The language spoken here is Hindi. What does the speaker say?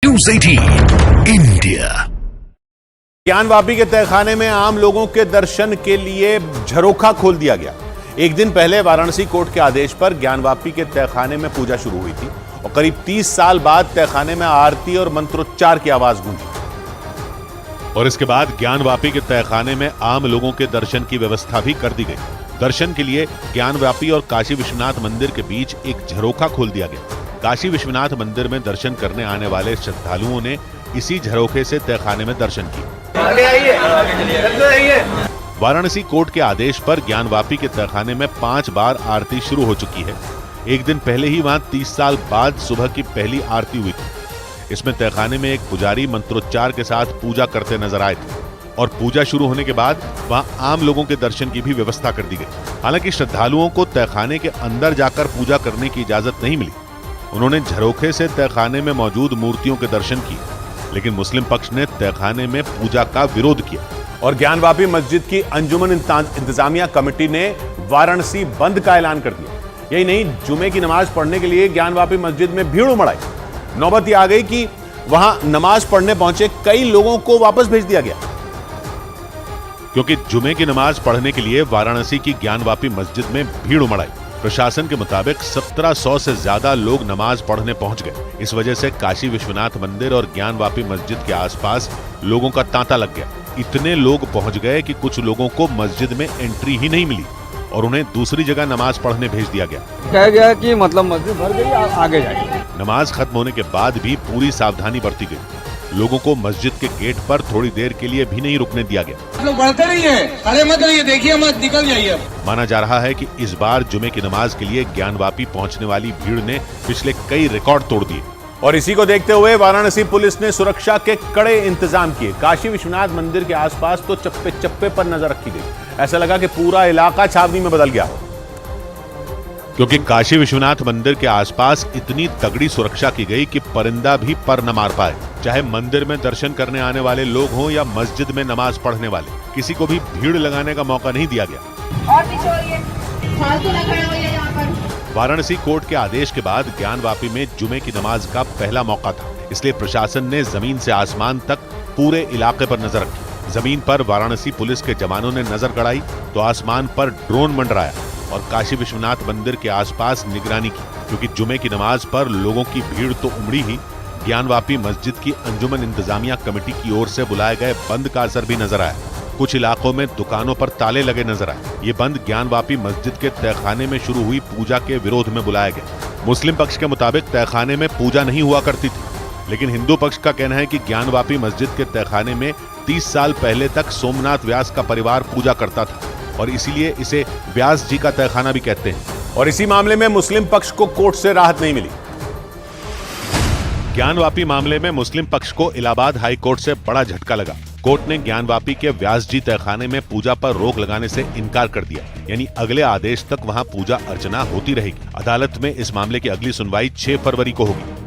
News 18 India. ज्ञानवापी के तहखाने में आम लोगों के दर्शन के लिए झरोखा खोल दिया गया। एक दिन पहले वाराणसी कोर्ट के आदेश पर ज्ञानवापी के तहखाने में पूजा शुरू हुई थी और करीब 30 साल बाद तहखाने में आरती और मंत्रोच्चार की आवाज गूंजी। और इसके बाद ज्ञानवापी के तहखाने में आम लोगों के दर्शन की व्यवस्था भी कर दी गई। दर्शन के लिए ज्ञानवापी और काशी विश्वनाथ मंदिर के बीच एक झरोखा खोल दिया गया। काशी विश्वनाथ मंदिर में दर्शन करने आने वाले श्रद्धालुओं ने इसी झरोखे से तहखाने में दर्शन किए। वाराणसी कोर्ट के आदेश पर ज्ञानवापी के तहखाने में 5 बार आरती शुरू हो चुकी है। एक दिन पहले ही वहां 30 साल बाद सुबह की पहली आरती हुई थी। इसमें तहखाने में एक पुजारी मंत्रोच्चार के साथ पूजा करते नजर आए थे और पूजा शुरू होने के बाद वहां आम लोगों के दर्शन की भी व्यवस्था कर दी गई। हालांकि श्रद्धालुओं को तहखाने के अंदर जाकर पूजा करने की इजाजत नहीं मिली। उन्होंने झरोखे से तहखाने में मौजूद मूर्तियों के दर्शन किए, लेकिन मुस्लिम पक्ष ने तहखाने में पूजा का विरोध किया और ज्ञानवापी मस्जिद की अंजुमन इंतजामिया कमेटी ने वाराणसी बंद का ऐलान कर दिया। यही नहीं, जुमे की नमाज पढ़ने के लिए ज्ञानवापी मस्जिद में भीड़ उमड़ आई। नौबत यह आ गई कि वहां नमाज पढ़ने पहुंचे कई लोगों को वापस भेज दिया गया, क्योंकि जुमे की नमाज पढ़ने के लिए वाराणसी की ज्ञानवापी मस्जिद में भीड़ उमड़ आई। प्रशासन के मुताबिक 1700 से ज्यादा लोग नमाज पढ़ने पहुंच गए। इस वजह से काशी विश्वनाथ मंदिर और ज्ञानवापी मस्जिद के आसपास लोगों का तांता लग गया। इतने लोग पहुंच गए कि कुछ लोगों को मस्जिद में एंट्री ही नहीं मिली और उन्हें दूसरी जगह नमाज पढ़ने भेज दिया गया। कह गया कि मतलब मस्जिद भर गई, आगे जाइए। नमाज खत्म होने के बाद भी पूरी सावधानी बरती गई। लोगों को मस्जिद के गेट पर थोड़ी देर के लिए भी नहीं रुकने दिया गया। लोग बढ़ते नहीं है, खड़े मत रहिए, देखिए मत, निकल जाइए। माना जा रहा है कि इस बार जुमे की नमाज के लिए ज्ञानवापी पहुंचने वाली भीड़ ने पिछले कई रिकॉर्ड तोड़ दिए और इसी को देखते हुए वाराणसी पुलिस ने सुरक्षा के कड़े इंतजाम किए। काशी विश्वनाथ मंदिर के आसपास तो चप्पे चप्पे पर नजर रखी गई। ऐसा लगा कि पूरा इलाका छावनी में बदल गया, क्योंकि काशी विश्वनाथ मंदिर के आसपास इतनी तगड़ी सुरक्षा की गई कि परिंदा भी पर न मार पाए। चाहे मंदिर में दर्शन करने आने वाले लोग हों या मस्जिद में नमाज पढ़ने वाले, किसी को भी भीड़ लगाने का मौका नहीं दिया गया। और पीछे होइए, फालतू ना खड़े होइए यहाँ पर। वाराणसी कोर्ट के आदेश के बाद ज्ञानवापी में जुमे की नमाज का पहला मौका था, इसलिए प्रशासन ने जमीन से आसमान तक पूरे इलाके पर नजर रखी। जमीन पर वाराणसी पुलिस के जवानों ने नजर गड़ाई तो आसमान पर ड्रोन मंडराया और काशी विश्वनाथ मंदिर के आसपास निगरानी की, क्योंकि जुमे की नमाज पर लोगों की भीड़ तो उमड़ी ही, ज्ञानवापी मस्जिद की अंजुमन इंतजामिया कमेटी की ओर से बुलाए गए बंद का असर भी नजर आया। कुछ इलाकों में दुकानों पर ताले लगे नजर आए। ये बंद ज्ञानवापी मस्जिद के तहखाने में शुरू हुई पूजा के विरोध में बुलाया गया। मुस्लिम पक्ष के मुताबिक तहखाने में पूजा नहीं हुआ करती थी, लेकिन हिंदू पक्ष का कहना है कि ज्ञानवापी मस्जिद के तहखाने में 30 साल पहले तक सोमनाथ व्यास का परिवार पूजा करता था और इसीलिए इसे व्यास जी का तहखाना भी कहते हैं। और इसी मामले में मुस्लिम पक्ष को कोर्ट से राहत नहीं मिली। ज्ञानवापी मामले में मुस्लिम पक्ष को इलाहाबाद हाई कोर्ट से बड़ा झटका लगा। कोर्ट ने ज्ञानवापी के व्यास जी तहखाने में पूजा पर रोक लगाने से इनकार कर दिया, यानी अगले आदेश तक वहां पूजा अर्चना होती रहेगी। अदालत में इस मामले की अगली सुनवाई 6 फरवरी को होगी।